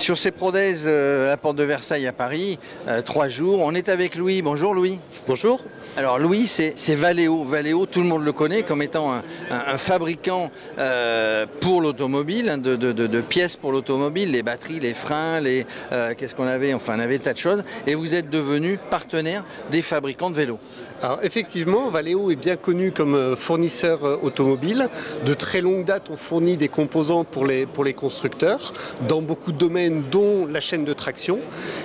Sur ces Prodèze à la porte de Versailles à Paris, 3 jours, on est avec Louis. Bonjour Louis. Bonjour. Alors Louis, c'est Valeo. Valeo, tout le monde le connaît comme étant un fabricant pour l'automobile, de pièces pour l'automobile, les batteries, les freins, qu'est-ce qu'on avait, enfin on avait des tas de choses. Et vous êtes devenu partenaire des fabricants de vélos. Alors effectivement, Valeo est bien connu comme fournisseur automobile. De très longue date, on fournit des composants pour les constructeurs dans beaucoup de domaines, dont la chaîne de traction.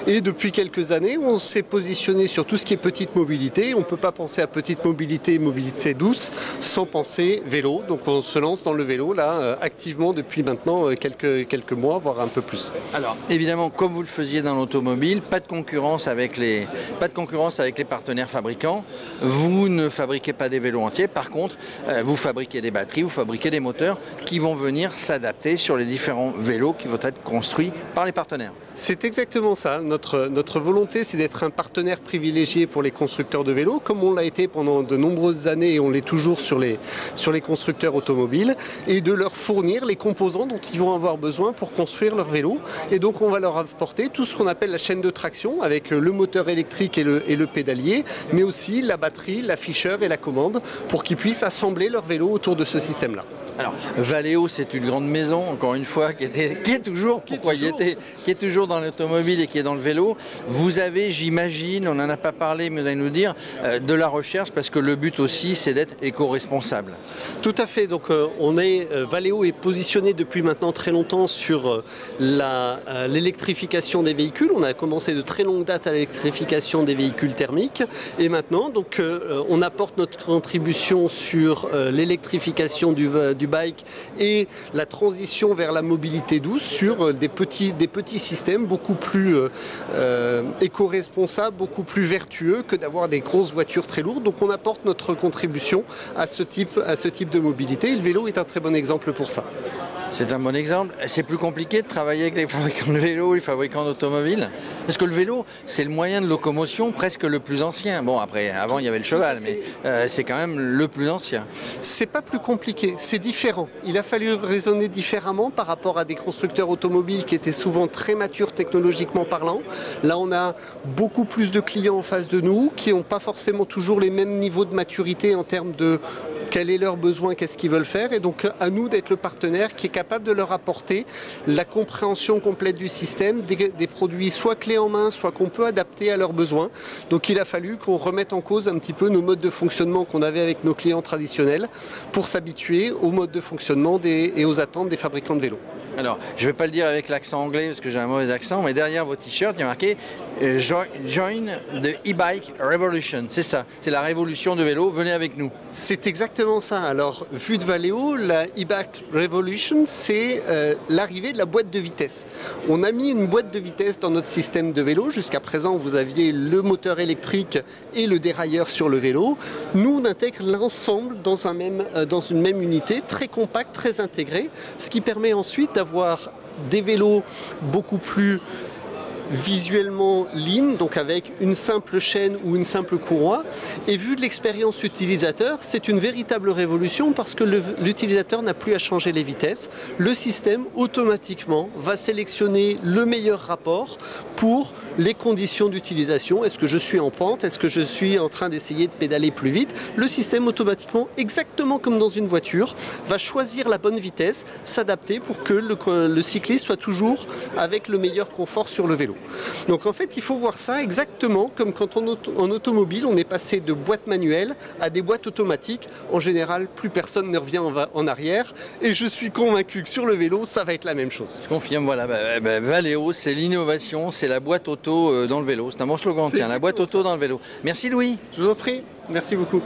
Et depuis quelques années, on s'est positionné sur tout ce qui est petite mobilité. On ne peut pas penser à petite mobilité, mobilité douce, sans penser vélo. Donc on se lance dans le vélo là activement depuis maintenant quelques mois, voire un peu plus. Alors évidemment, comme vous le faisiez dans l'automobile, pas de concurrence avec les partenaires fabricants. Vous ne fabriquez pas des vélos entiers, par contre, vous fabriquez des batteries, vous fabriquez des moteurs qui vont venir s'adapter sur les différents vélos qui vont être construits par les partenaires. C'est exactement ça. Notre volonté, c'est d'être un partenaire privilégié pour les constructeurs de vélos, comme on l'a été pendant de nombreuses années et on l'est toujours sur les constructeurs automobiles, et de leur fournir les composants dont ils vont avoir besoin pour construire leur vélo. Et donc on va leur apporter tout ce qu'on appelle la chaîne de traction, avec le moteur électrique et le pédalier, mais aussi la batterie, l'afficheur et la commande, pour qu'ils puissent assembler leur vélo autour de ce système-là. Alors, Valeo, c'est une grande maison, encore une fois, qui est toujours dans l'automobile et qui est dans le vélo. Vous avez, j'imagine, on n'en a pas parlé, mais vous allez nous dire, de la recherche, parce que le but aussi, c'est d'être éco-responsable. Tout à fait. Donc, Valeo est positionné depuis maintenant très longtemps sur l'électrification des véhicules. On a commencé de très longue date à l'électrification des véhicules thermiques. Et maintenant, donc, on apporte notre contribution sur l'électrification du bike et la transition vers la mobilité douce sur des petits systèmes beaucoup plus éco-responsables, beaucoup plus vertueux que d'avoir des grosses voitures très lourdes. Donc on apporte notre contribution à ce type de mobilité et le vélo est un très bon exemple pour ça. C'est un bon exemple. C'est plus compliqué de travailler avec les fabricants de vélos et les fabricants d'automobiles. Parce que le vélo, c'est le moyen de locomotion presque le plus ancien. Bon, après, avant, il y avait le cheval, mais c'est quand même le plus ancien. C'est pas plus compliqué, c'est différent. Il a fallu raisonner différemment par rapport à des constructeurs automobiles qui étaient souvent très matures technologiquement parlant. Là, on a beaucoup plus de clients en face de nous qui n'ont pas forcément toujours les mêmes niveaux de maturité en termes de quel est leur besoin, qu'est-ce qu'ils veulent faire. Et donc, à nous d'être le partenaire qui est capable de leur apporter la compréhension complète du système, des produits soit clés en main, soit qu'on peut adapter à leurs besoins. Donc, il a fallu qu'on remette en cause un petit peu nos modes de fonctionnement qu'on avait avec nos clients traditionnels pour s'habituer aux modes de fonctionnement et aux attentes des fabricants de vélos. Alors, je ne vais pas le dire avec l'accent anglais parce que j'ai un mauvais accent, mais derrière vos t-shirts, il y a marqué Join the e-bike revolution. C'est ça, c'est la révolution de vélo, venez avec nous. C'est exactement ça. Alors, vu de Valeo, la e-bike revolution, c'est l'arrivée de la boîte de vitesse. On a mis une boîte de vitesse dans notre système de vélo. Jusqu'à présent, vous aviez le moteur électrique et le dérailleur sur le vélo. Nous, on intègre l'ensemble dans une même unité, très compacte, très intégrée, ce qui permet ensuite d'avoir des vélos beaucoup plus visuellement lean, donc avec une simple chaîne ou une simple courroie. Et vu de l'expérience utilisateur, c'est une véritable révolution parce que l'utilisateur n'a plus à changer les vitesses. Le système automatiquement va sélectionner le meilleur rapport pour les conditions d'utilisation. Est-ce que je suis en pente? Est-ce que je suis en train d'essayer de pédaler plus vite? Le système automatiquement, exactement comme dans une voiture, va choisir la bonne vitesse, s'adapter pour que le cycliste soit toujours avec le meilleur confort sur le vélo. Donc en fait, il faut voir ça exactement comme quand en automobile, on est passé de boîtes manuelles à des boîtes automatiques. En général, plus personne ne revient en arrière. Et je suis convaincu que sur le vélo, ça va être la même chose. Je confirme, voilà. Valeo, c'est l'innovation, c'est la boîte auto dans le vélo. C'est un bon slogan, tiens, la boîte auto dans le vélo. Merci Louis. Je vous en prie. Merci beaucoup.